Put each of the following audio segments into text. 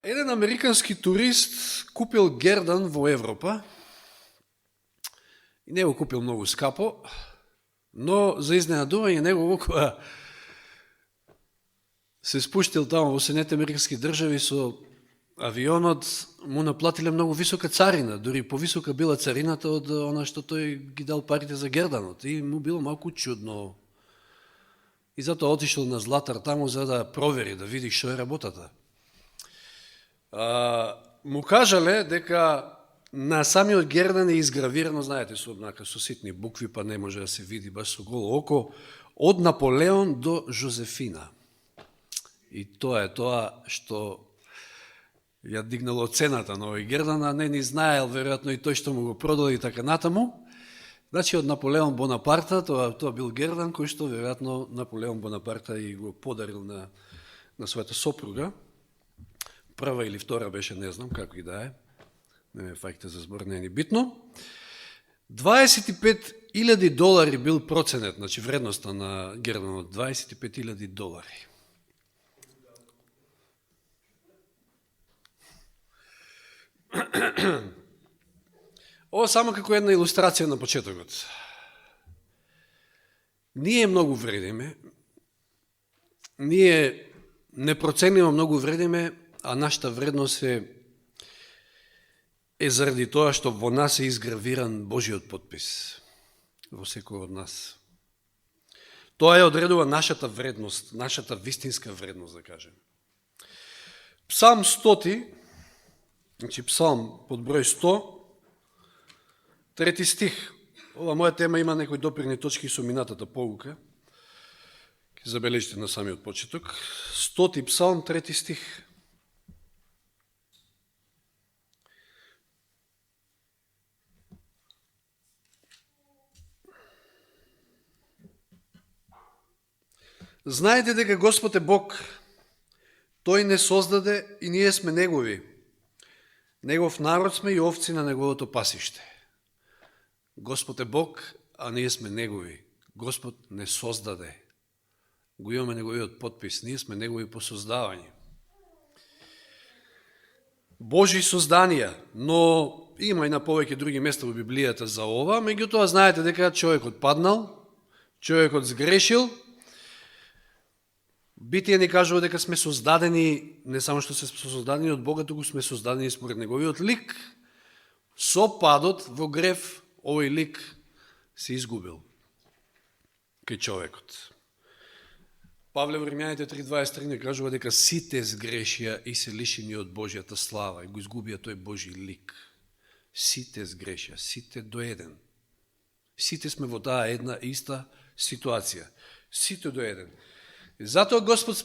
Еден американски турист купил гердан во Европа и не го купил многу скапо, но за изненадување негово кога се спуштил таму во Соединетите американски држави со авионот, му наплатиле многу висока царина, дури повисока била царината од она што тој ги дал парите за герданот и му било малку чудно. И затоа отишел на Златар таму за да провери, да види што е работата. Му кажале дека на самиот гердан е изгравирано, знаете, со ситни букви, па не може да се види баш со голо око, од Наполеон до Жозефина. И тоа е тоа што ја дигнало цената на овој гердан, а не ни знаел, веројатно, и тој што му го продали така натаму. Значи, од Наполеон Бонапарта, тоа бил гердан кој што, веројатно, Наполеон Бонапарта и го подарил на својата сопруга. Прва или втора беше, не знам, како и да е. Не ме фаќате за збор, не е ни битно. $25,000 бил проценет, значи вредноста на герданот, $25,000. Ова само како една илустрација на почетокот. Ние многу вредиме, ние непроценливо многу вредиме, а нашата вредност е заради тоа што во нас е изгравиран Божиот подпис, во секој од нас. Тоа е одредува нашата вредност, нашата вистинска вредност, да кажем. Псалм 100, значи псалм под број 100, 3 стих. Ова моја тема има некои допирни точки со минатата полука. Ке забележите на самиот почеток. 100 псалм, 3 стих. Знаете дека Господ е Бог, Тој не создаде и ние сме Негови. Негов народ сме и овци на Неговото пасиште. Господ е Бог, а ние сме Негови. Господ не создаде. Го имаме Неговиот подпис. Ние сме Негови по создавање. Божи созданија, но има и на повеќе други места во Библијата за ова, меѓутоа знаете дека човекот паднал, човекот сгрешил. Битие ни кажува дека сме создадени, не само што сме создадени од Бога, туку сме создадени според Неговиот лик. Со падот во грев, овој лик се изгубил кај човекот. Павле во Римјаните 3:23 ни кажува дека сите сгрешија и се лишени од Божјата слава и го изгубија тој Божи лик. Сите сгрешија, сите до еден. Сите сме во таа една иста ситуација. Сите до еден. И затоа Господ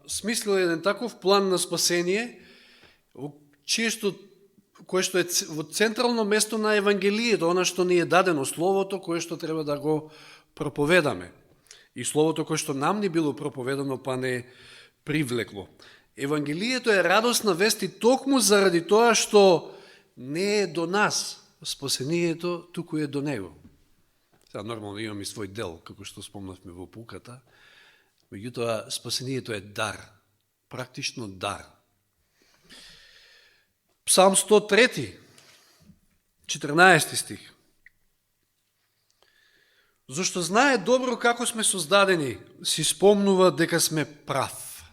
смислил еден таков план на спасение, кое што е во централно место на Евангелието, она што ни е дадено, Словото, кое што треба да го проповедаме. И Словото кое што нам ни било проповедано, па не привлекло. Евангелието е радосна вест и токму заради тоа што не е до нас спасението, туку е до Него. Сега нормално имам и свој дел, како што спомнавме во пуката, меѓутоа спасението е дар, практично дар. Псалм 103, 14 стих. Зошто знае добро како сме создадени, си спомнува дека сме прав.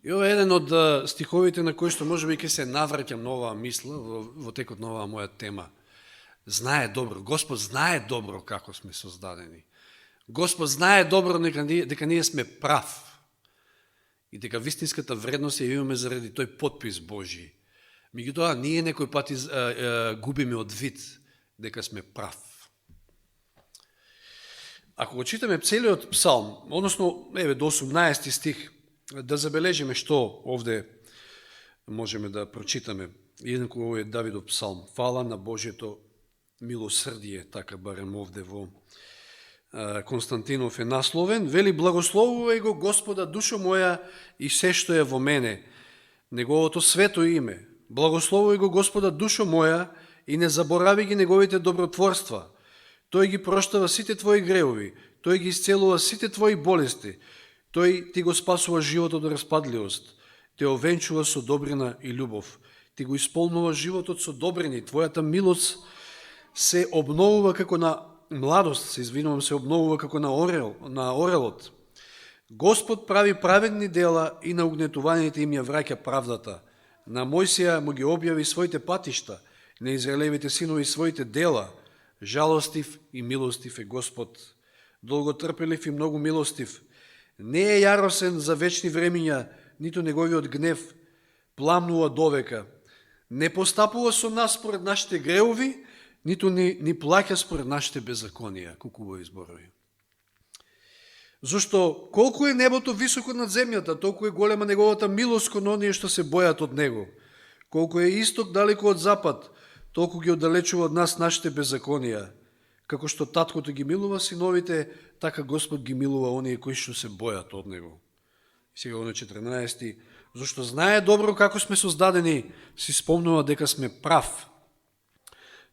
И ова е еден од стиховите на кои што можеби ќе се навраќам на оваа мисла во текот на оваа моја тема. Знае добро, Господ знае добро како сме создадени. Господ знае добро дека ние сме прав и дека вистинската вредност ја имаме заради тој подпис Божи. Меѓутоа, ние некој пати губиме од вид дека сме прав. Ако го читаме целиот псалм, односно, до 18 стих, да забележиме што овде можеме да прочитаме. Еднакво овој е Давидов псалм. Фала на Божјето милосрдие, така барем овде во Константинов е насловен, вели: благословувај го Господа душо моја и се што е во мене, Неговото свето име. Благословувај го Господа душо моја и не заборави ги Неговите добротворства. Тој ги проштава сите твои гревови, тој ги исцелува сите твои болести, тој ти го спасува животот од распадливост. те овенчува со добрина и љубов. Ти го исполнува животот со добрини. Твојата милост се обновува како на младост, се обновува како на орелот. Господ прави праведни дела и на угнетуваните им ја враќа правдата. На Мојсија му ги објави своите патишта, на Израелевите синови своите дела. Жалостив и милостив е Господ, долготрпелив и многу милостив. Не е јаросен за вечни времиња, ниту неговиот гнев пламнува довека. Не постапува со нас според нашите греови, ниту ни плаќа според нашите беззаконија. Колку убави зборови. Зошто колку е небото високо над земјата, толку е голема неговата милост кон оние што се бојат од него. Колку е исток далеко од запад, толку ги оддалечува од нас нашите беззаконија. Како што таткото ги милува синовите, така Господ ги милува оние кои што се бојат од него. Сега на 14. Зошто знае добро како сме создадени, си спомнува дека сме прав.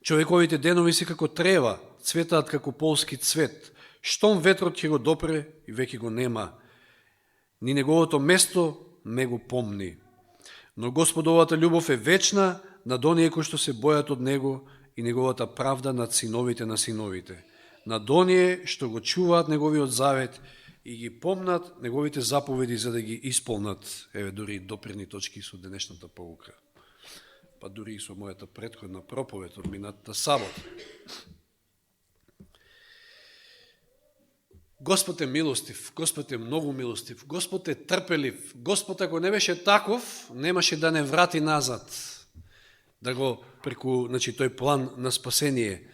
Човековите денови се како трева, цветаат како полски цвет. Штом ветрот ќе го допре и веќе го нема. Ни неговото место не го помни. Но Господовата љубов е вечна над оние кои што се бојат од него и неговата правда над синовите на синовите. Над оние што го чуваат неговиот завет и ги помнат неговите заповеди за да ги исполнат. Еве дури допирни точки со денешната pouка. Па дури и со мојата претходна проповед од минатата сабота. Господ е милостив, Господ е многу милостив, Господ е трпелив. Господ ако не беше таков, немаше да не врати назад, да го преку тој план на спасение.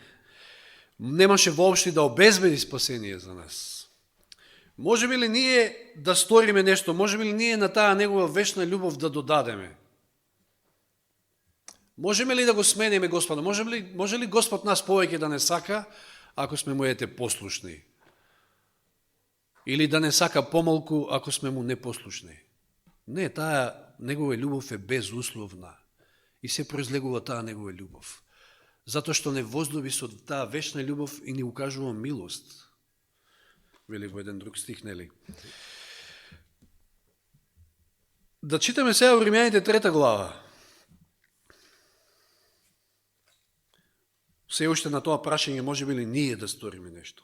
Немаше воопшто да обезбеди спасение за нас. Може би ли ние да сториме нешто, може би ли ние на таа негова вечна љубов да додадеме? Можеме ли да го смениме Господа? Може ли Господ нас повеќе да не сака, ако сме му послушни? Или да не сака помалку, ако сме му непослушни? Не, таа негова љубов е безусловна. И се произлегува таа негова љубов. Затоа што не воздоби со таа вечна љубов и ни укажува милост. Вели во еден друг стих, нели? Да читаме сега во Римјаните 3 глава. Се уште на тоа прашање, може би ли ние да сториме нешто?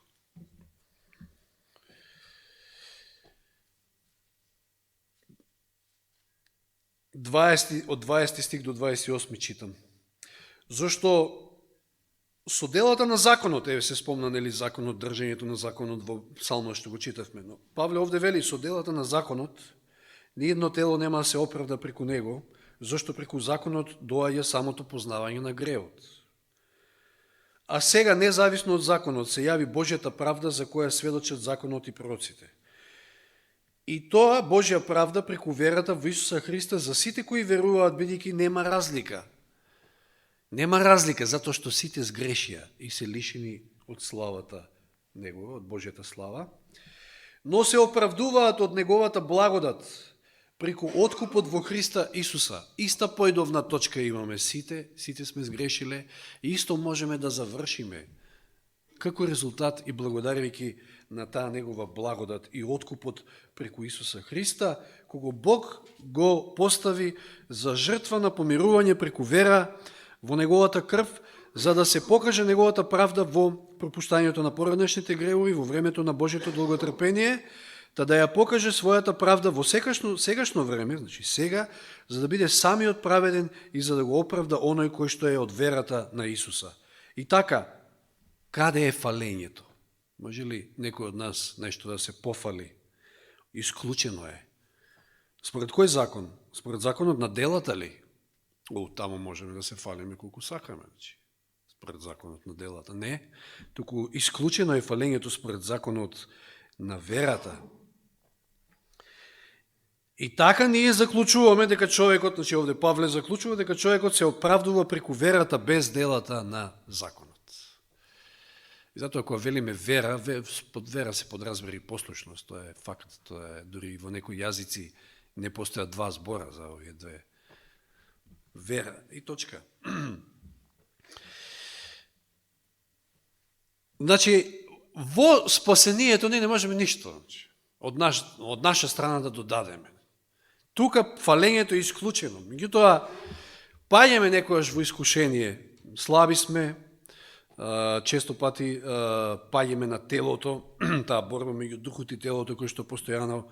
Од 20 стих до 28 читам. Зошто со делата на законот, еве се спомна нели законот, држењето на законот во псалмот што го читавме, но Павле овде вели со делата на законот ниедно тело нема да се оправда преку него, зашто преку законот доаѓа самото познавање на греот. А сега, независно од законот, се јави Божјата правда за која сведочат законот и пророците. И тоа Божја правда преку верата во Исуса Христа за сите кои веруваат, бидејќи нема разлика. Нема разлика, затоа што сите сгрешија и се лишени од славата Негова, од Божјата слава, но се оправдуваат од Неговата благодат преку откупот во Христа Исуса. Иста појдовна точка имаме сите сме сгрешиле и исто можеме да завршиме како резултат и благодарувајќи на таа Негова благодат и откупот преку Исуса Христа, кога Бог го постави за жртва на помирување преку вера во Неговата крв, за да се покаже Неговата правда во пропуштањето на поранешните гревови во времето на Божјето долготрпение, да ја покаже својата правда во сегашно време, значи сега, за да биде самиот праведен и за да го оправда оној кој што е од верата на Исуса. И така, каде е фалењето? Може ли некој од нас нешто да се пофали? Исклучено е. Според кој закон? Според законот на делата ли? Тамо можеме да се фалиме колку сакаме. Според законот на делата. Не. Туку исклучено е фалењето според законот на верата. И така ние заклучуваме дека човекот, значи овде Павле заклучува дека човекот се оправдува преку верата без делата на законот. И затоа ако велиме вера, под вера се подразбери послушност, тоа е факт, тоа е дури во некои јазици не постојат два збора за овие две. Вера и точка. Значи, во спасението ние не можеме ништо од наша страна да додадеме. Тука фалењето е исклучено. Меѓутоа, паѓаме некојаш во искушение. Слаби сме, често пати паѓаме на телото, таа борба меѓу духот и телото кој што постојано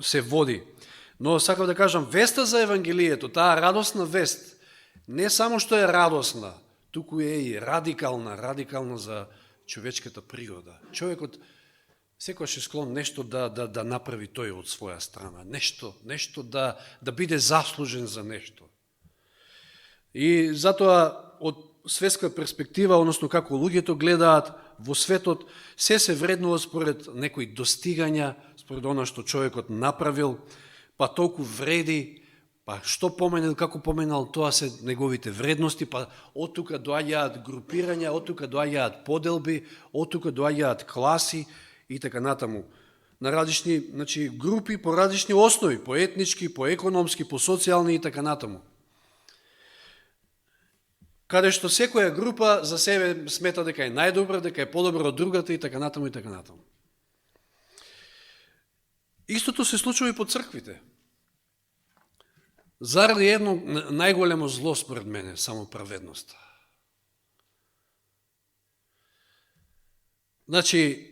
се води. Но сакам да кажам, веста за Евангелието, таа радосна вест, не само што е радосна, туку е и радикална за човечката природа. Човекот секојаш е склон нешто да направи тој од своја страна, нешто да биде заслужен за нешто. И затоа од светска перспектива, односно како луѓето гледаат во светот, се вреднува според некои достигања, според она што човекот направил, па толку вреди, па што поменал, како поменал, тоа се неговите вредности, па од тука доаѓаат групирања, од тука доаѓаат поделби, од тука доаѓаат класи и така натаму. На различни групи, по различни основи, по етнички, по економски, по социјални и така натаму. Каде што секоја група за себе смета дека е најдобра, дека е подобра од другата и така натаму и така натаму. Истото се случува и по црквите. Заради едно најголемо зло според мене, само праведноста. Значи,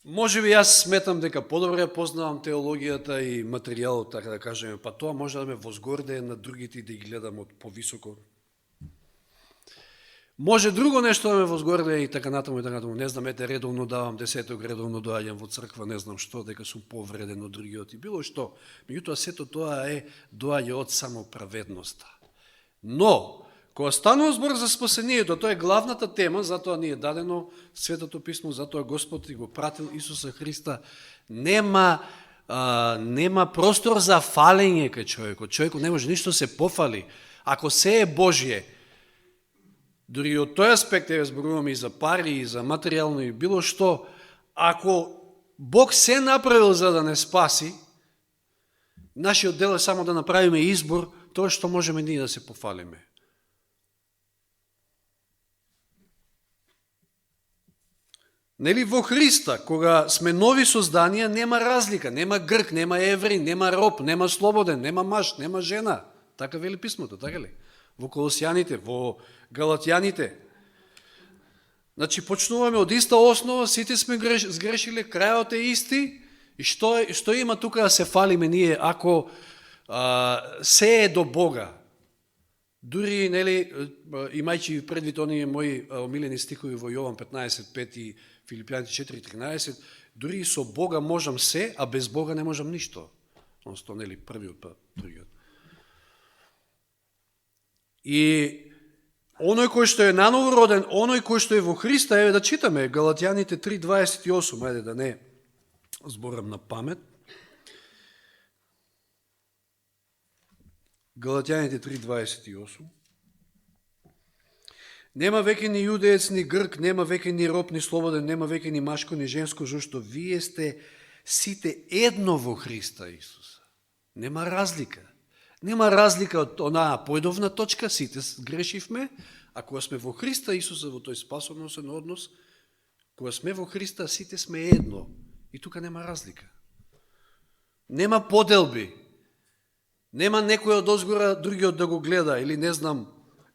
може би јас сметам дека подобро ја познавам теологијата и материјалот, така да кажеме, па тоа може да ме возгордее на другите и да ги гледам од повисоко. Може друго нешто да ме возгордее и така натаму и така натаму. Не знам, редовно давам десеток, редовно доаѓам во црква, не знам што, дека сум повреден од другиот и било што. Меѓутоа сето тоа доаѓа од самоправедноста. Но, кога станува збор за спасението, тоа е главната тема, затоа ни е дадено Светото писмо, затоа Господ и го пратил Исуса Христа. Нема простор за фалење кај човекот. Човекот не може ништо се пофали. Ако се е Божие, дури од тој аспект зборуваме и за пари, и за материјално, и било што, ако Бог се направил за да не спаси, нашиот дел е само да направиме избор, тоа што можеме ние да се пофалиме. Нели во Христа, кога сме нови созданија, нема разлика, нема грк, нема евреин, нема роб, нема слободен, нема маж, нема жена. Така вели писмото, така ли? Во Колосјаните, во Галатјаните. Значи, почнуваме од иста основа, сите сме сгрешиле, крајот е исти, и што има тука да се фалиме ние, ако се е до Бога? Дури, нели, имајќи предвид оние мои омилени стихови во Јован 15:5 и Филипјаните 4:13, дури и со Бога можам се, а без Бога не можам ништо. Односто, нели, првиот па другиот. И оној кој што е наново роден, оној кој што е во Христа, еве да читаме, Галатјаните 3:28, ајде да не зборам на памет. Галатјаните 3:28. Нема веќе ни јудеец, ни грк, нема веќе ни роб, ни слободен, нема веќе ни машко, ни женско, зашто вие сте сите едно во Христа Исуса. Нема разлика. Нема разлика од онаа појдовна точка, сите грешивме, а кога сме во Христа Исуса, во тој спасоносен однос, кога сме во Христа, сите сме едно. И тука нема разлика. Нема поделби. Нема некој од озгора другиот да го гледа, или не знам,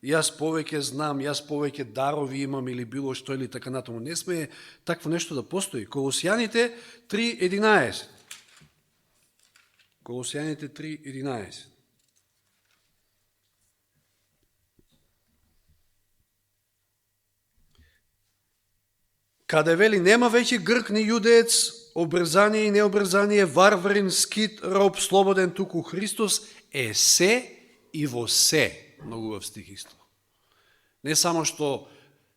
јас повеќе знам, јас повеќе дарови имам, или било што, или така натаму. Не сме такво нешто да постои. Колосјаните 3:11. Колосјаните 3:11. Каде вели, нема веќе грк ни јудеец, обрзание и необрзание, варварин, скит, роб, слободен, туку Христос е се и во се. Многу убав стих исто. Не само што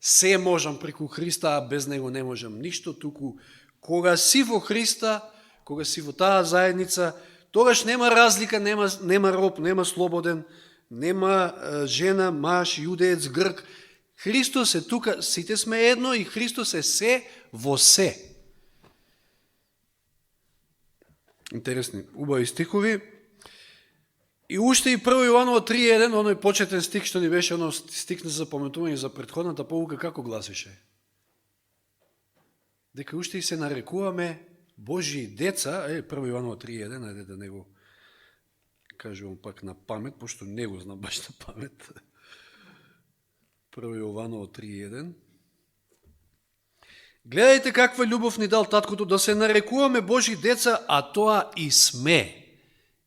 се можам преку Христа, а без него не можам ништо, туку кога си во Христа, кога си во таа заедница, тогаш нема разлика, нема роб, нема слободен, нема жена, маж, јудеец, грк. Христос е тука, сите сме едно и Христос е се во се. Интересни, убави стихови. И уште и 1 Јованово 3:1, оној почетен стих што ни беше, оно стих на запаметување за претходната полука, како гласеше? Дека уште и се нарекуваме Божии деца, 1 Јованово 3.1, ајде да не го кажувам пак на памет, пошто не го знам баш на памет. 1 Јованово 3.1. Гледајте каква љубов ни дал таткото да се нарекуваме Божи деца, а тоа и сме.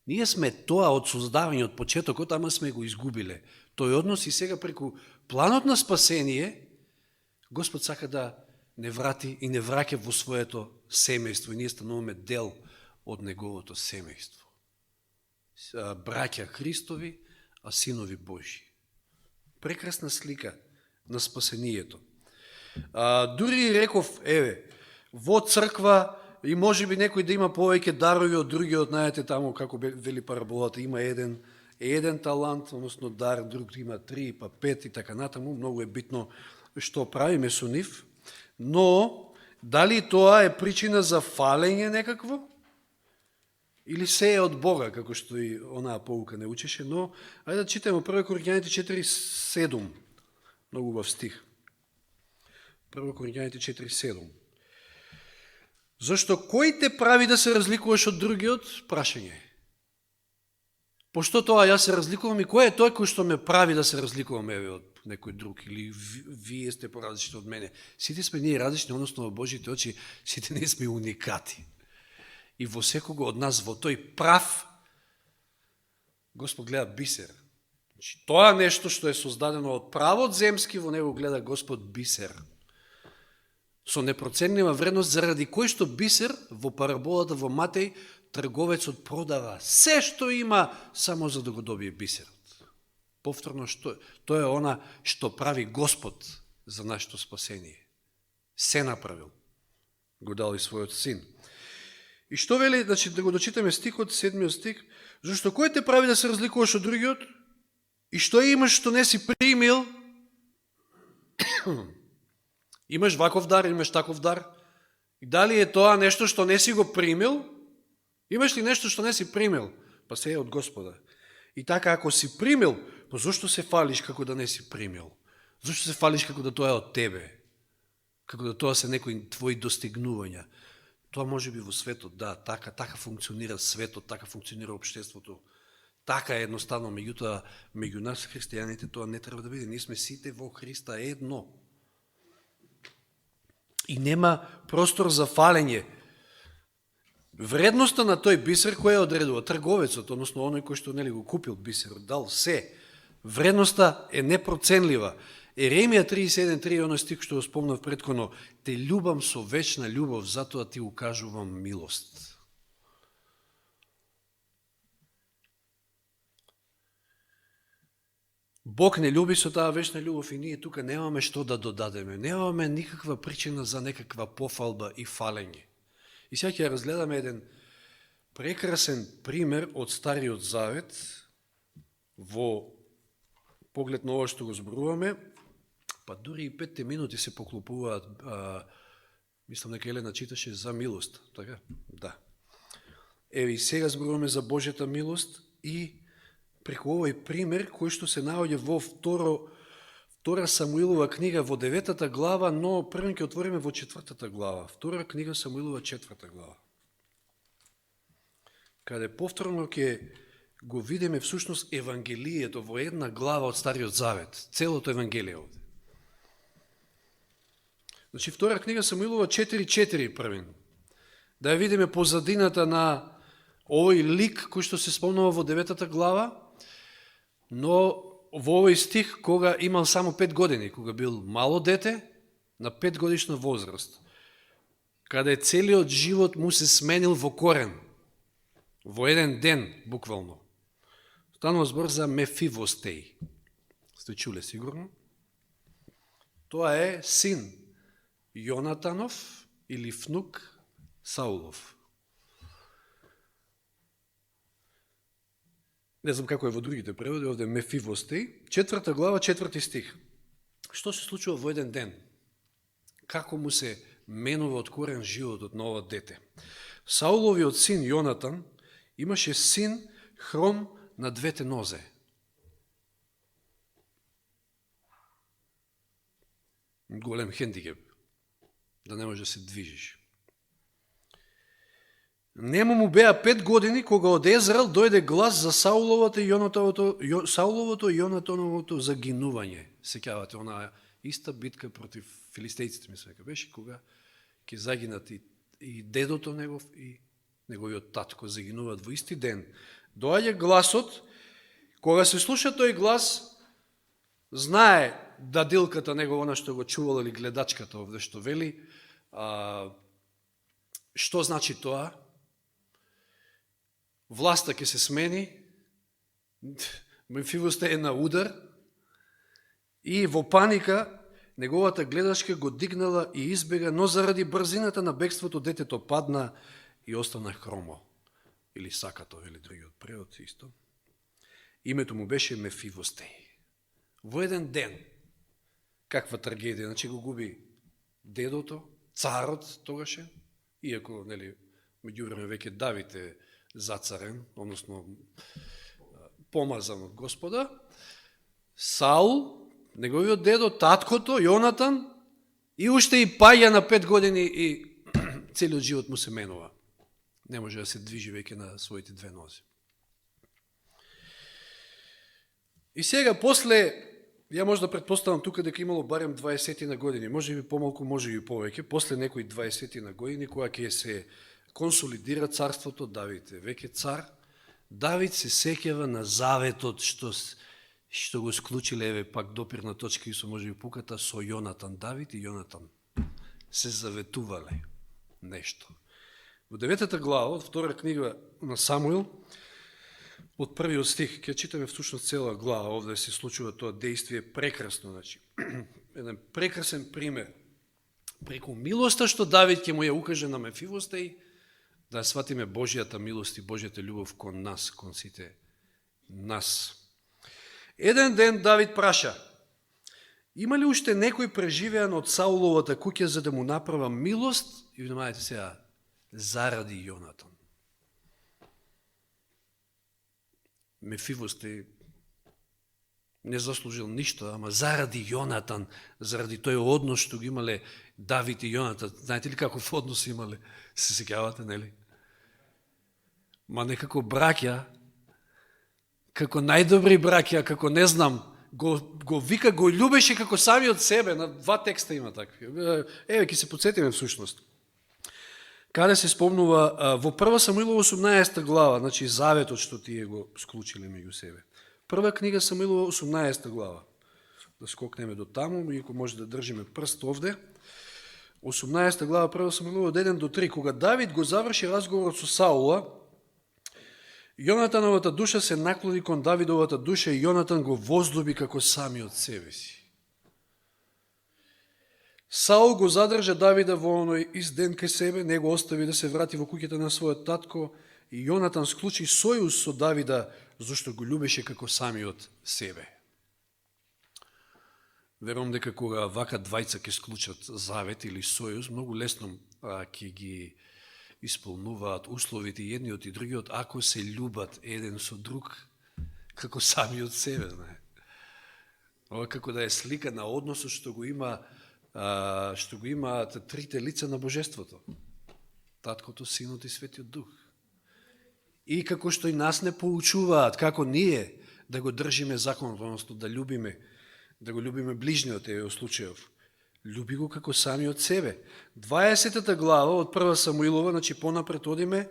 Ние сме тоа од создавање, од почетокот, ама сме го изгубиле. Тој однос и сега преку планот на спасение, Господ сака да не врати и не враќа во своето семејство и ние стануваме дел од неговото семејство. Браќа Христови, а синови Божи. Прекрасна слика на спасението. Дури реков, во црква и може би некој да има повеќе дарови од другиот, знаете таму како вели параболата, има еден талант, односно дар, друг има 3, па 5 и така натаму, многу е битно што правиме со нив, но дали тоа е причина за фалење некакво? Или се е од Бога, како што и онаа поука не учеше, но ајде да читаме 1 Коринјаните 4.7, многу убав стих. 1 Коринјаните 4.7. Зашто кој те прави да се разликуваш од другиот? Прашање. Пошто тоа јас се разликувам и кој е тој кој што ме прави да се разликувам од некој друг или вие сте поразлични од мене? Сите сме ние различни, односно во Божите очи, сите ние сме уникати. И во секого од нас, во тој прав, Господ гледа бисер. Значи, тоа нешто што е создадено од правот земски, во него гледа Господ бисер. Со непроценлива вредност, заради кој што бисер, во параболата во Матеј, трговецот продава се што има, само за да го добие бисерот. Повторно, тоа е она што прави Господ за нашето спасение. Се направил. Го дал и својот син. И што вели, значи, да го дочитаме стихот, 7 стих, зашто кој те прави да се разликуваш од другиот? И што имаш што не си примил? Имаш ваков дар, имаш таков дар? И дали е тоа нешто што не си го примил? Имаш ли нешто што не си примил? Па се е од Господа. И така, ако си примил, па зашто се фалиш како да не си примил? Зашто се фалиш како да тоа е од тебе? Како да тоа се некои твои достигнувања? Тоа може би во светот, да, така функционира светот, така функционира општеството. Така е едноставно, меѓутоа, меѓу нас христијаните тоа не треба да биде. Ние сме сите во Христа едно. И нема простор за фалење. Вредноста на тој бисер кој е одредува? Трговецот, односно оној кој што нели го купил бисерот, дал се. Вредноста е непроценлива. Еремија 37.3, оној стих што го спомнав претходно, те љубам со вечна љубов, затоа ти укажувам милост. Бог не љуби со таа вечна љубов и ние тука немаме што да додадеме. Немаме никаква причина за некаква пофалба и фалење. И сега ќе разгледаме еден прекрасен пример од Стариот Завет во поглед на ова што го зборуваме, па дури и 5 минути се поклопуваат, мислам дека Елена читаше за милост, така? Да. Еви, сега зборуваме за Божјата милост и преку овој пример, кој што се наоѓа во Втора Самуилова книга во 9 глава, но првен ќе отвориме во 4 глава. Втора книга Самуилова 4 глава. Каде повторно ќе го видиме всушност Евангелието во една глава од Стариот Завет. Целото Евангелие овде. Значи, Втора книга Самуилова 4.4 првен. Да ја видиме позадината на овој лик кој што се спомнува во 9 глава, но во овој стих кога имал само 5 години, кога бил мало дете, на 5 годишна возраст, каде целиот живот му се сменил во корен, во еден ден, буквално. Станува збор за Мефивостеј. Сте чуле сигурно? Тоа е син Јонатанов или внук Саулов. Не знам како е во другите преводи, овде Мефивостеј, 4 глава, 4 стих. Што се случува во еден ден? Како му се менува од корен животот на ова дете? Сауловиот син Јонатан имаше син хром на двете нозе. Голем хендикеп, да не може да се движиш. Нема му беа 5 години, кога од Езраел дојде глас за Сауловото и Јонатановото загинување. Сеќавате, онаа иста битка против филистејците, мислам дека беше, кога ќе загинат и дедото негов и неговиот татко загинуваат во исти ден. Доаѓа гласот, кога се слуша тој глас, знае дадилката негова, она што го чувала, или гледачката овде што вели, што значи тоа? Власта ќе се смени, Мемфивосте е на удар и во паника неговата гледачка го дигнала и избега, но заради брзината на бегството детето падна и остана хромо. Или сакато, или другиот превод исто. Името му беше Мефивостеј. Во еден ден, каква трагедија, значи го губи дедото, царот тогаше, иако, нели, меѓувреме веќе Давид е зацарен, односно помазан од Господа, Саул, неговиот дедо, таткото, Јонатан, и уште и паѓа на 5 години и целиот живот му се менува. Не може да се движи веќе на своите две нози. И сега, после, ја може да предпоставам тука дека имало барем 20 на години, може би помалку, може би повеќе, после некои 20 на години, кога ќе се консолидира царството, Давид е веќе цар, Давид се сеќава на заветот што го склучиле, еве пак допирна точка и со може би пуката, со Јонатан. Давид и Јонатан се заветувале нешто. Во 9 глава, од 2 книга на Самуил, од првиот стих, ќе читаме всушност цела глава, овде се случува тоа действие прекрасно, значи, еден прекрасен пример. Преку милоста што Давид ќе му ја укаже на Мефивостеј, да сватиме Божијата милост и Божијата љубов кон нас, кон сите нас. Еден ден Давид праша, има ли уште некој преживеан од Сауловата куќа за да му направа милост, и внимавајте сега, заради Јонатан. Мефивостеј не заслужил ништо, ама заради Јонатан, заради тој однос што го имале Давид и Јонатан. Знаете ли каков однос имале? Се сеќавате, нели? Ма некако браќа, како најдобри браќа, како не знам, го вика, го љубеше како самиот себе. На 2 текста има такви. Еве, ќе се подсетиме всушност. Каде се спомнува во 1 Самуилова 18 глава, значи заветот што тие го склучиле меѓу себе. Прва книга Самуилова 18 глава. Да скокнеме до таму, иако може да држиме прст овде. 18 глава 1 Самуилова од 1 до 3. Кога Давид го заврши разговорот со Саула, Јонатановата душа се наклони кон Давидовата душа и Јонатан го возлюби како самиот себе си. Саул го задржа Давида во оној изден кај себе, не го остави да се врати во куќата на својот татко и Јонатан склучи сојуз со Давида, зашто го љубеше како самиот себе. Верувам дека кога вака двајца ќе склучат завет или сојуз, многу лесно ќе ги исполнуваат условите едниот и другиот, ако се љубат еден со друг, како самиот себе. Ова како да е слика на односот што го имаат трите лица на Божеството. Таткото, Синот и Светиот Дух. И како што и нас не поучуваат, како ние да го држиме законот, односно да го љубиме ближниот, е во случајов. Люби го како самиот себе. 20 глава од 1 Самуилова, значи понапред одиме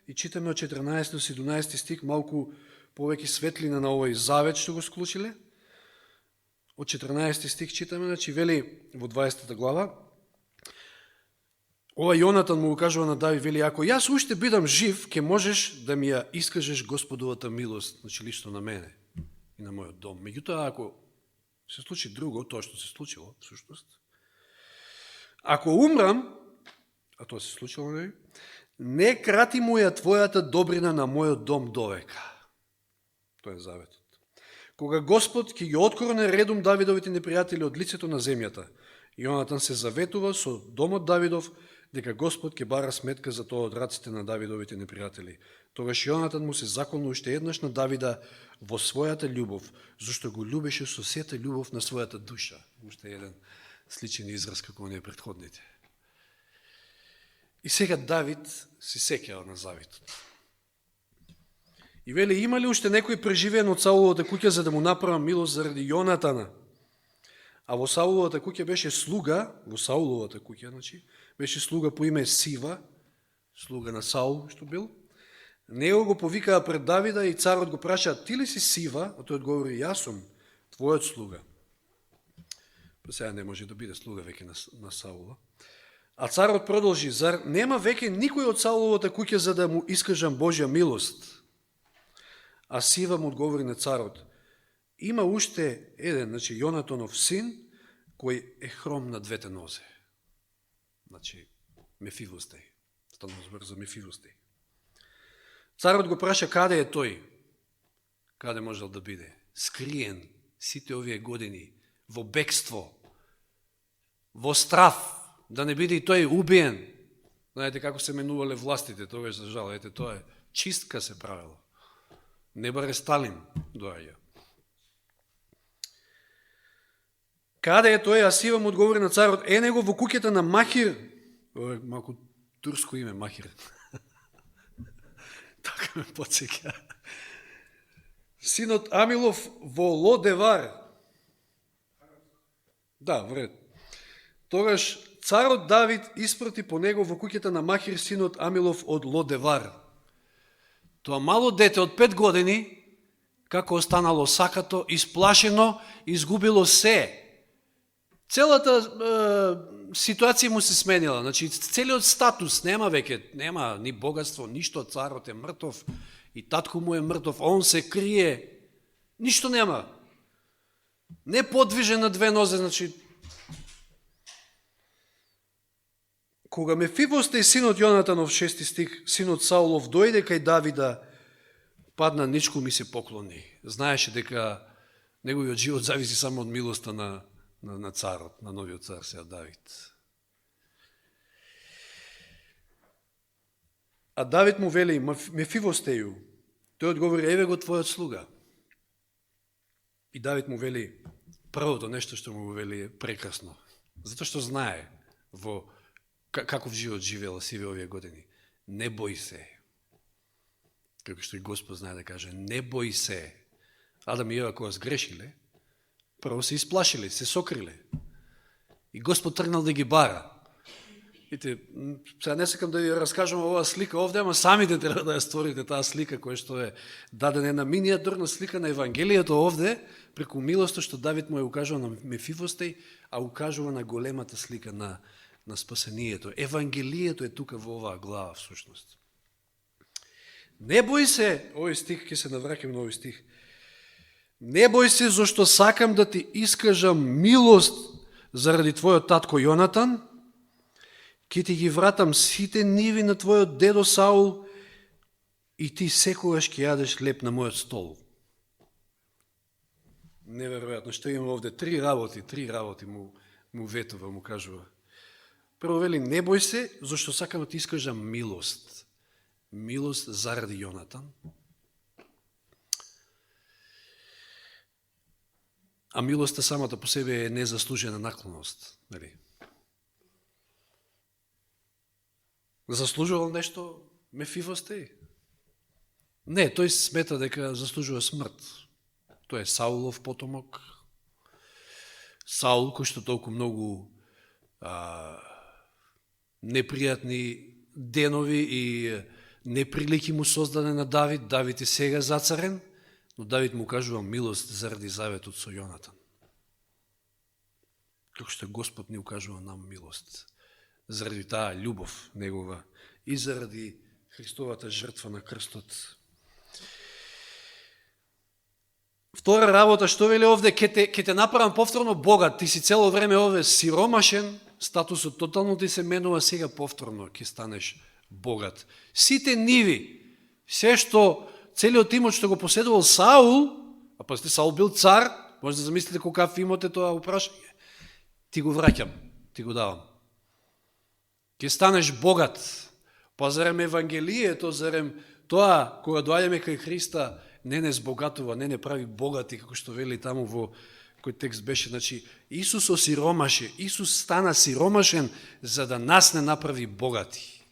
и читаме од 14 до 17 стих, малку повеќе светлина на овој завет што го склучиле. Од 14 стих читаме, значи вели во 20 глава, ова Јонатан му го кажува на Давид, вели, ако јас уште бидам жив, ќе можеш да ми ја искажеш Господовата милост, значи лично на мене и на мојот дом. Меѓутоа, ако се случи друго, тоа што се случило, всушност, ако умрам, а тоа се случило, не крати му ја твојата добрина на мојот дом довека. Тоа е заветот. Кога Господ ќе ги откорне редом Давидовите непријатели од лицето на земјата, Јонатан се заветува со домот Давидов дека Господ ќе бара сметка за тоа од раците на Давидовите непријатели. Тогаш Јонатан му се заколна уште еднаш на Давида во својата љубов, зашто го љубеше со сета љубов на својата душа. Уште еден сличен израз како оние претходните. И сега Давид си сеќава на завитот. И вели, има ли уште некој преживеен од Сауловата куќа за да му направа милост заради Јонатана? А во Сауловата куќа беше слуга, беше слуга по име Сива, слуга на Саул, што бил. Него го повикаа пред Давида и царот го праша, ти ли си Сива? А тој одговори, јас сум твојот слуга. Па сега не може да биде слуга веќе на Саула. А царот продолжи, зар нема веќе никој од Сауловата куќа за да му искажам Божја милост? А Сива му одговори на царот, има уште еден, Јонатанов син, кој е хром на двете нозе. Мефивостеј. Станува збор за Мефивостеј. Царот го праша каде е тој? Каде можел да биде? Скриен сите овие години, во бегство, во страф, да не биде и тој убиен. Знаете како се менувале властите, тогаш за жал, ете тоа е, чистка се правила. Не баре Сталин доаѓа. Каде е тој? А Сива му одговори на царот, е него во куќата на Махир. Ова е малку турско име, Махир. Така ме подсеќа. Синот Амилов во Лодевар. Да, вред. Тогаш царот Давид испрати по него во куќата на Махир, синот Амилов од Лодевар. Тоа мало дете од 5 години, како останало сакато, исплашено, изгубило се. Целата ситуација му се сменила, целиот статус нема веќе, нема ни богатство, ништо, царот е мртов и татко му е мртов, он се крие, ништо нема. Не подвижен на две нозе, Кога Мефивостеј, синот Јонатанов, 6 стих, синот Саулов, дојде кај Давида, падна ничку ми се поклони. Знаеше дека неговиот живот зависи само од милоста на царот, на новиот цар сега Давид. А Давид му вели, Мефивостеју, тој одговори, еве го твојот слуга. И Давид му вели, првото нешто што му вели е прекрасно, затоа што знае во каков живот живеела сиве овие години. Не бој се. Како што и Господ знае да каже, не бој се. Адам и Ева кога сгрешиле, прво се исплашиле, се сокриле. И Господ тргнал да ги бара. Видите, сега не сакам да ви раскажам оваа слика овде, ама самите треба да ја створите таа слика која што е дадена една миниатурна слика на Евангелието овде, преку милоста што Давид му ја укажува на Мефивостеј, а укажува на големата слика на спасението. Евангелието е тука во оваа глава, всушност. Не бој се, овој стих, ќе се навраќам на овој стих, не бој се, зашто сакам да ти искажам милост заради твојот татко Јонатан, ќе ти ги вратам сите ниви на твојот дедо Саул и ти секогаш ќе јадеш леп на мојот стол. Неверојатно, што имам овде, три работи му ветува, му кажува. Прво вели, не бој се, зашто сакам да ти искажам милост. Милост заради Јонатан. А милоста самата по себе е незаслужена наклоност. Заслужувал нешто Мефивостеј? Не, тој смета дека заслужува смрт. Тој е Саулов потомок. Саул, кој што толку многу непријатни денови и неприлики му создаде на Давид. Давид е сега зацарен, но Давид му кажува милост заради заветот со Јонатан. Како што Господ ни укажува нам милост заради таа љубов негова и заради Христовата жртва на крстот. Втора работа, што вели овде, ке те направам повторно богат, ти си цело време овде сиромашен, статусот тотално ти се менува, сега повторно ќе станеш богат. Сите ниви, се што, целиот имот што го поседувал Саул, а пазите, Саул бил цар, може да замислите колкав имот е тоа упрашање, ти го враќам, ти го давам. Ќе станеш богат, па зарем Евангелието, зарем тоа, кога доаѓаме кај Христа, не збогатува, не прави богати, како што вели таму во кој текст беше, Исус осиромаше, Исус стана сиромашен за да нас не направи богати.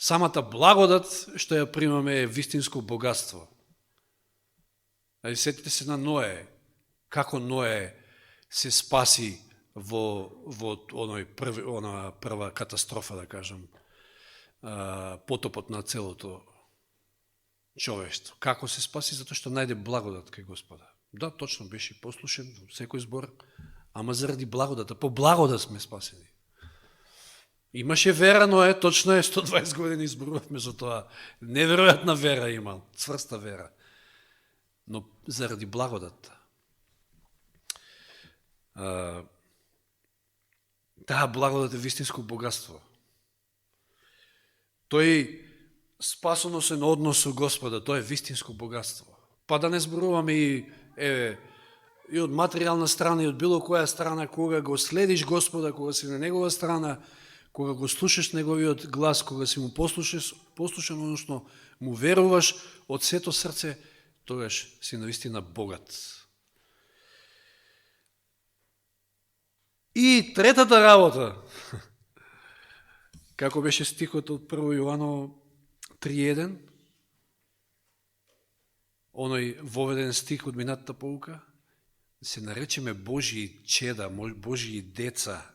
Самата благодат што ја примаме е вистинско богатство. Сетите се на Ное, како Ное се спаси во она прва катастрофа, да кажам, потопот на целото човештво. Како се спаси? Затоа што најде благодат кај Господа. Да, точно беше послушен секој збор, ама заради благодата, по благодат сме спасени. Имаше вера, но точно 120 години изборувавме за тоа. Неверојатна вера имал, цврста вера. Но заради благодата. Таа благодат е вистинско богатство. Тој спасоносен однос со Господа, тоа е вистинско богатство. Па да не зборуваме и од материјална страна, и од било која страна, кога го следиш Господа, кога си на Негова страна, кога го слушаш Неговиот глас, кога си му послушен, односно му веруваш од сето срце, тогаш си навистина богат. И третата работа, како беше стихот од 1 Јованово 3.1, оној воведен стих од минатата поука, се наречеме Божии чеда, Божии деца,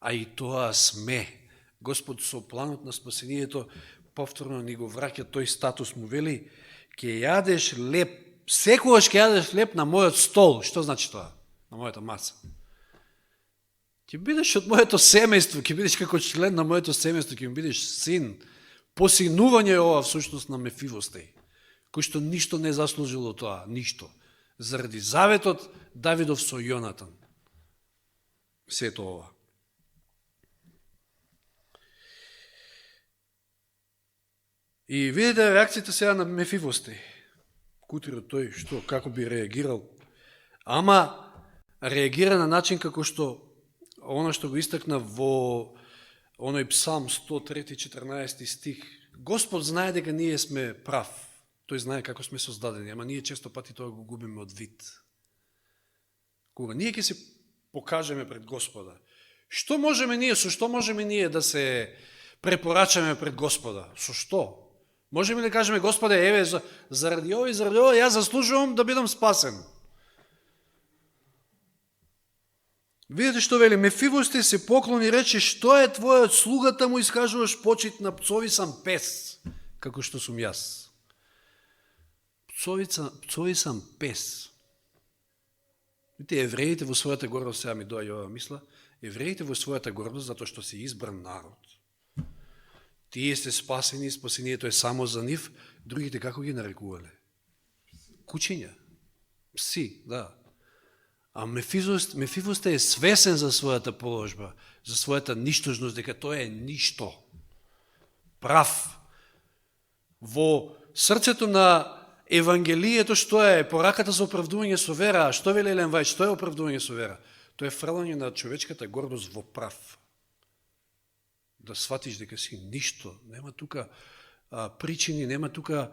а и тоа сме. Господ со планот на спасението повторно ни го враќа тој статус, му вели, ќе јадеш леп, секогаш ќе јадеш леп на мојот стол. Што значи тоа? На мојата маса. Ќе бидеш од моето семејство, ќе бидеш како член на моето семејство, ќе бидеш син. Посинување е ова всушност на Мефивостеј, кој што ништо не заслужило тоа, ништо. Заради заветот Давидов со Јонатан. Сето ова. И видите реакцијата сега на Мефивостеј. Кутирот тој, што, како би реагирал. Ама реагира на начин како што, оно што го истакна во оној Псалм 103-14 стих. Господ знае дека ние сме прав. Тој знае како сме создадени, ама ние често пати тоа го губиме од вид. Кога ние ќе се покажеме пред Господа, што можеме ние, со што можеме ние да се препорачаме пред Господа? Со што? Можеме да кажеме, Господе, еве, заради ова и заради ова, јас заслужувам да бидам спасен. Видите што вели, Мефивостеј се поклони и рече, што е твојот слугата му искажуваш почит на пцовисан пес, како што сум јас. Пцовисан пес. Видите, евреите во својата гордост, сега ми доаѓа ова мисла, евреите во својата гордост, затоа што се избран народ. Тие сте спасени, спасението е само за нив, другите како ги нарекувале? Кучиња, пси, да. А Мефивостеј е свесен за својата положба, за својата ништожност, дека тоа е ништо. Прав. Во срцето на Евангелието што е пораката за оправдување со вера, што вели Елен Вајд, што е оправдување со вера? Тоа е фрлање на човечката гордост во прав. Да сватиш дека си ништо, нема тука причини, нема тука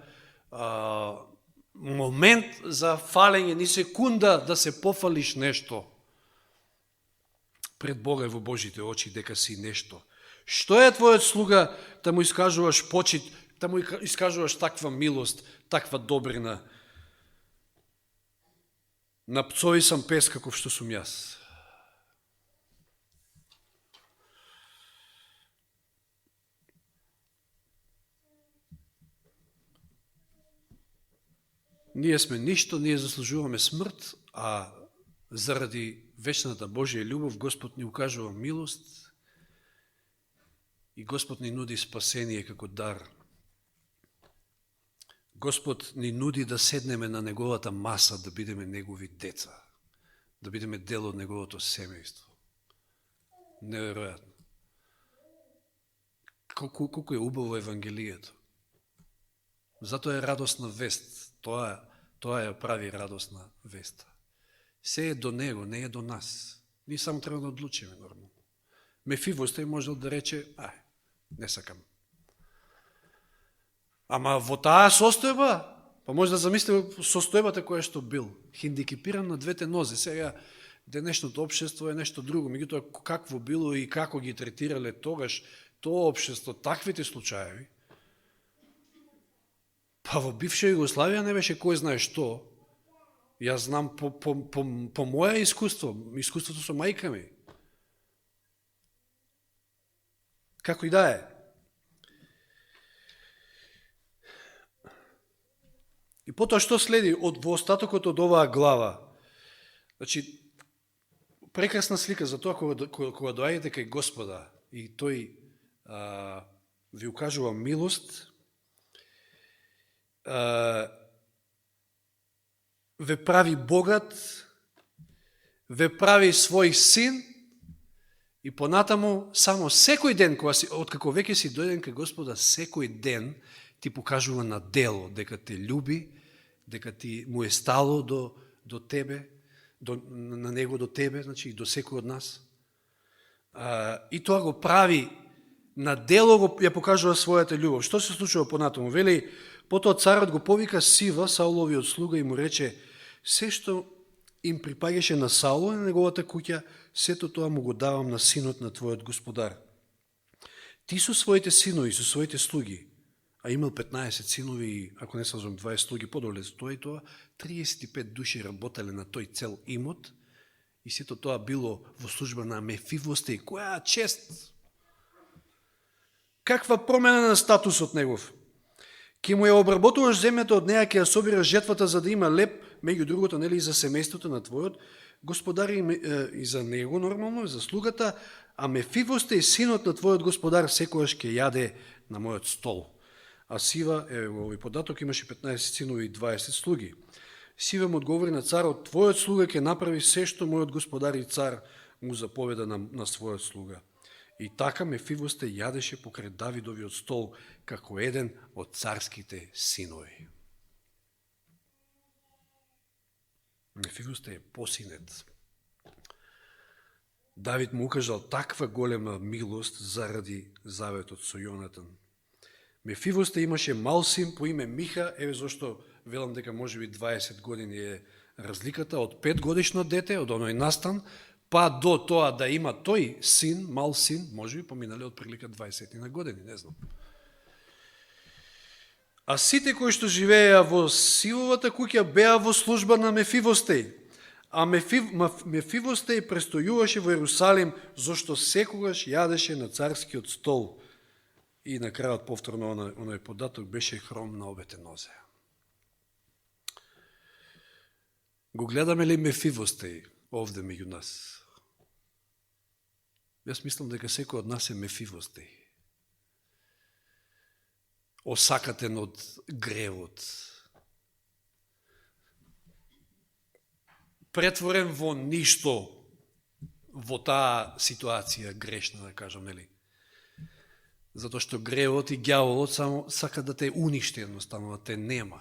момент за фалење, ни секунда да се пофалиш нешто пред Бога и во Божите очи, дека си нешто. Што е твојот слуга да му искажуваш почит, да му искажуваш таква милост, таква добрина? На пцовисан пес каков што сум јас. Ние сме ништо, ние заслужуваме смрт, а заради вечната Божија љубов Господ ни укажува милост и Господ ни нуди спасение како дар. Господ ни нуди да седнеме на Неговата маса, да бидеме Негови деца, да бидеме дел од Неговото семејство. Неверојатно. Колку е убаво Евангелието. Затоа е радосна вест. Тоа ја прави радосна веста. Се е до Него, не е до нас. Ние само треба да одлучиме нормално. Мефивостеј можел да рече, не сакам. Ама во таа состојба, па може да замислиме состојбата која што бил, хиндикипиран на двете нозе. Сега денешното општество е нешто друго, меѓутоа какво било и како ги третирале тогаш тоа општество, таквите случаеви, па во бивша Југославија не беше кој знае што. Јас знам по моја искуството со мајка ми. Како и да е. И потоа што следи во остатокот од оваа глава? Значи, прекрасна слика за тоа кога доаѓате кај Господа и тој ви укажува милост, ве прави богат, ве прави свој син и понатаму само секој ден, откако веќе си дојден кај Господа, секој ден ти покажува на дело дека те љуби, дека ти му е стало до тебе, на него до тебе, значи и до секој од нас. И тоа го прави на дело, ја покажува својата љубов. Што се случува понатаму? Вели, потоа царот го повика Сива, Сауловиот слуга, и му рече, се што им припаѓаше на Саул и на неговата куќа, сето тоа му го давам на синот на твојот господар. Ти со своите синови, со своите слуги, а имал 15 синови и, ако не сазвам, 20 слуги, подоле за тоа и тоа, 35 души работеле на тој цел имот и сето тоа било во служба на Мефивосте. И која чест! Каква промена на статусот негов? Ке му ја обработуваш земјата од неја, ке ја собираш жетвата за да има леп, меѓу другото, нели, и за семејството на твојот господар и за него нормално, и за слугата, а Мефивосте и синот на твојот господар секојаш ке јаде на мојот стол. А Сива, во овој податок, имаше 15 синови и 20 слуги. Сива му одговори на царот, твојот слуга ке направи се што мојот господар и цар му заповеда на својот слуга. И така Мефивосте јадеше покрај Давидовиот стол, како еден од царските синови. Мефивосте е посинет. Давид му укажал таква голема милост заради заветот со Јонатан. Мефивосте имаше мал син по име Миха, еве зашто велам дека можеби 20 години е разликата, од 5 годишно дете, од оној настан, па до тоа да има тој син, мал син, можеби поминале од прилика 20 на години, не знам. А сите кои што живееа во Сивовата куќа беа во служба на Мефивостеј. А Мефивостеј престојуваше во Јерусалим, зашто секогаш јадеше на царскиот стол. И на крајот повторно оној податок беше хром на обете нозе. Го гледаме ли Мефивостеј овде меѓу нас? Јас мислам дека секој од нас е Мефивостеј. Осакатен од гревот. Претворен во ништо во таа ситуација грешна, да кажам, нели? Затоа што гревот и ѓаволот само сака да те уништи, едноставно, да те нема.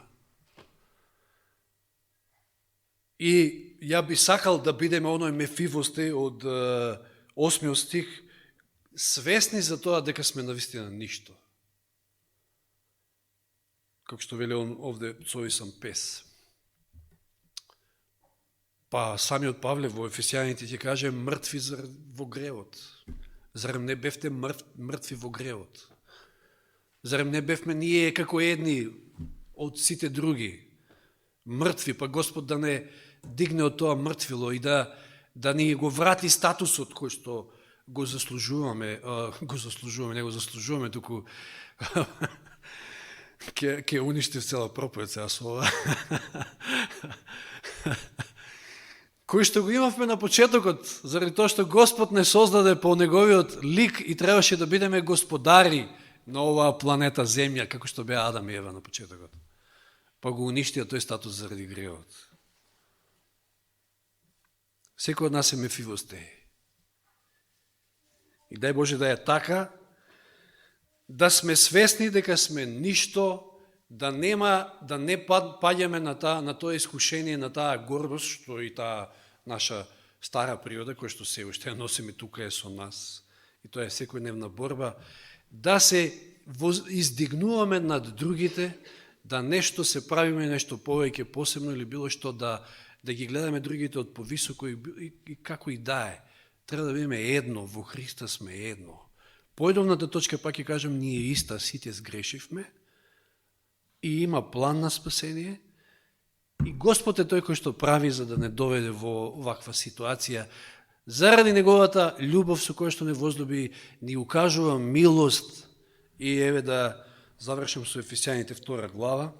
И ја би сакал да бидеме оној Мефивосте од 8 стих, свесни за тоа дека сме навистина ништо. Како што вели он овде совисан пес. Па самиот Павле во Ефесијаните ќе каже мртви во гревот. Зарем не бевте мртви во гревот? Зарем не бевме ние како едни од сите други мртви, па Господ да не дигне од тоа мртвило и да ни го врати статусот кој што го заслужуваме, не го заслужуваме, туку ќе уништи цела проповед сега со ова. Кој што го имавме на почетокот, заради тоа што Господ не создаде по неговиот лик и требаше да бидеме господари на оваа планета Земја, како што беа Адам и Ева на почетокот. Па го уништија тој статус заради гревот. Секој од нас е Мефивостеј. И дај Боже да е така, да сме свесни дека сме ништо, да не паѓаме на тоа искушение, на таа гордост, што и таа наша стара природа, која што се уште носиме тука е со нас, и тоа е секојдневна борба, да се издигнуваме над другите, да нешто се правиме, нешто повеќе посебно или било што, да ги гледаме другите од повисоко и како и да е. Треба да бидеме едно, во Христа сме едно. Појдовната точка, пак ќе кажам, ние иста сите сгрешивме и има план на спасение и Господ е тој кој што прави за да не доведе во ваква ситуација. Заради неговата љубов со која што не возлюби, ни укажува милост. И еве да завршам со Ефесијаните 2 глава.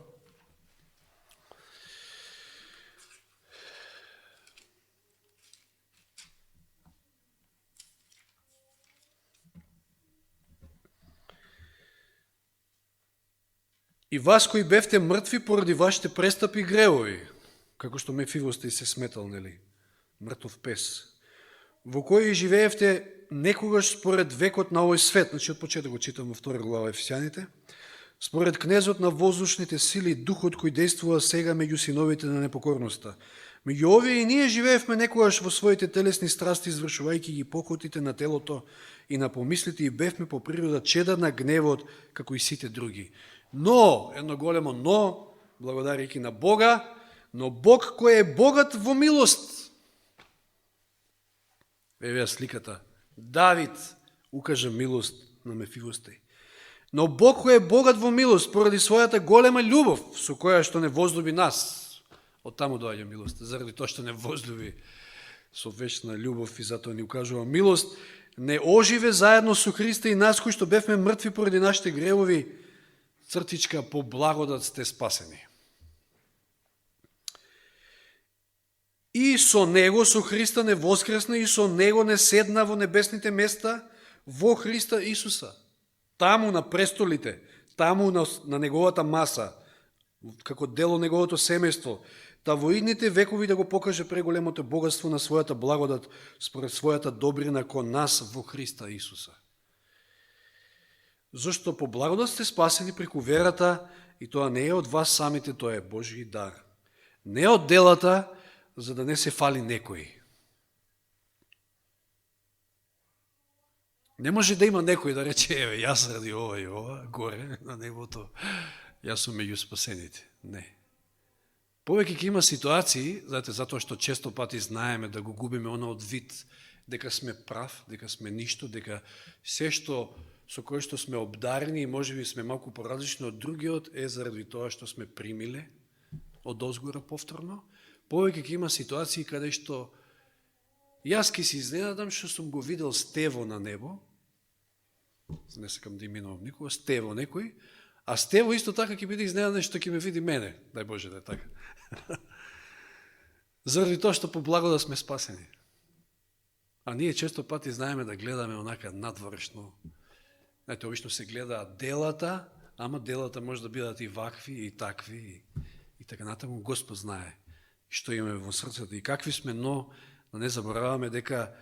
И вас кои бевте мртви поради вашите престапи и гревови, како што Мефивостеј се сметал, нели, мртов пес, во кој живеевте некогаш според векот на овој свет, значи од почеток го читам во 2 глава Ефесијаните, според кнезот на воздушните сили, духот кој действува сега меѓу синовите на непокорноста. Меѓу овие и ние живеевме некогаш во своите телесни страсти, извршувајќи ги похотите на телото и на помислите, и бевме по природа чеда на гневот, како и сите други. Но, едно големо но, благодарејќи на Бога, но Бог кој е богат во милост. Еве сликата. Давид укажа милост на Мефивостеј. Но Бог кој е богат во милост, поради својата голема љубов, со која што не возлюби нас. Од таму доаѓа милост, заради тоа што не возлюби со вечна љубов и затоа ни укажува милост, не оживе заедно со Христа и нас кои што бевме мртви поради нашите гревови, цртичка по благодат сте спасени. И со Него, со Христа не воскресна, и со Него не седна во небесните места, во Христа Исуса. Таму на престолите, таму на Неговата маса, како дел од Неговото семејство, та во идните векови да го покаже преголемото богатство на својата благодат, според својата добрина кон нас во Христа Исуса. Зашто по благодат сте спасени преку верата, и тоа не е од вас самите, тоа е Божи дар. Не од делата, за да не се фали некој. Не може да има некој да рече, еве, јас ради ова и ова, горе на небото, јас сум меѓу спасените. Не. Повеќе ќе има ситуации, знаете, затоа што често пати знаеме да го губиме оно од вид, дека сме прав, дека сме ништо, дека се што со кој што сме обдарени и можеби сме малку поразлични од другиот е заради тоа што сме примиле од озгора повторно. Повеќе ќе има ситуации каде што јас ќе се изненадам што сум го видел Стево на небо, не сакам да именувам никога, Стево некој, а Стево исто така ќе биде изненаден што ќе ме види мене, дај Боже да е така. Заради тоа што по благодат сме спасени. А ние често пати знаеме да гледаме онака надворешно. Знаете, обично се гледаат делата, ама делата може да бидат и вакви, и такви, и така натаму. Господ знае што имаме во срцето и какви сме, но да не забораваме дека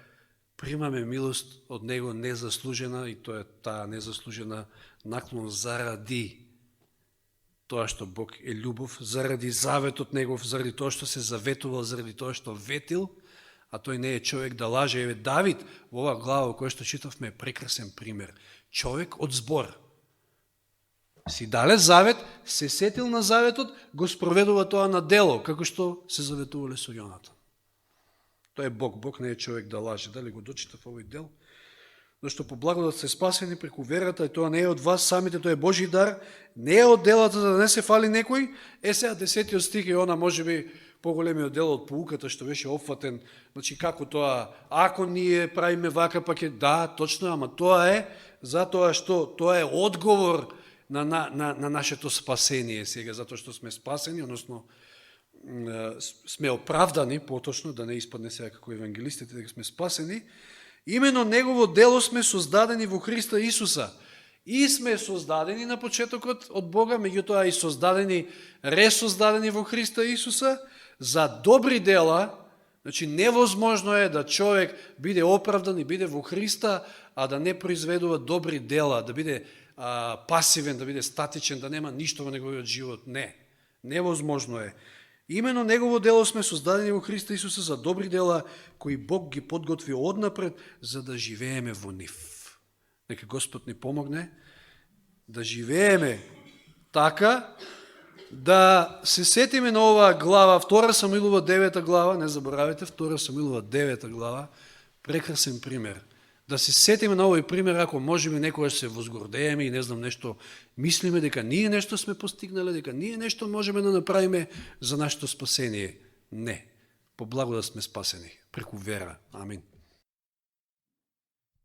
примаме милост од Него незаслужена, и тоа е таа незаслужена наклон заради тоа што Бог е љубов, заради заветот Негов, заради тоа што се заветувал, заради тоа што ветил, а тој не е човек да лаже. Еве Давид во оваа глава која што читавме е прекрасен пример. Човек од збор. Си дале завет, се сетил на заветот, го спроведува тоа на дело, како што се заветувале со Јонатан. Тоа е Бог. Бог не е човек да лаже. Дали го дочитав овој дел? Зашто по благодат се спасени преку верата, и тоа не е од вас самите, тоа е Божи дар, не е од делата за да не се фали некој. Сега 10 стих е она можеби поголемиот дел од поуката што беше опфатен. Значи како тоа, ако ние правиме вака, пак е да, точно, ама тоа е затоа што тоа е одговор на нашето спасение сега, затоа што сме спасени, односно сме оправдани, поточно, да не испадне сега како евангелистите, дека сме спасени. Имено Негово дело сме создадени во Христа Исуса. И сме создадени на почетокот од Бога, меѓутоа и создадени, ресоздадени во Христа Исуса за добри дела. Значи, невозможно е да човек биде оправдан и биде во Христа, а да не произведува добри дела, да биде пасивен, да биде статичен, да нема ништо во неговиот живот. Не. Невозможно е. Имено Негово дело сме создадени во Христа Исуса за добри дела, кои Бог ги подготви однапред, за да живееме во нив. Нека Господ ни помогне да живееме така, да се сетиме на оваа глава, 2 Самуилова 9 глава, не заборавете, 2 Самуилова 9 глава, прекрасен пример Да се сетиме на овој пример, ако можеме некојаш се возгордееме и не знам нешто, мислиме дека ние нешто сме постигнале, дека ние нешто можеме да направиме за нашето спасение. Не. По благодат сме спасени, преку вера. Амин.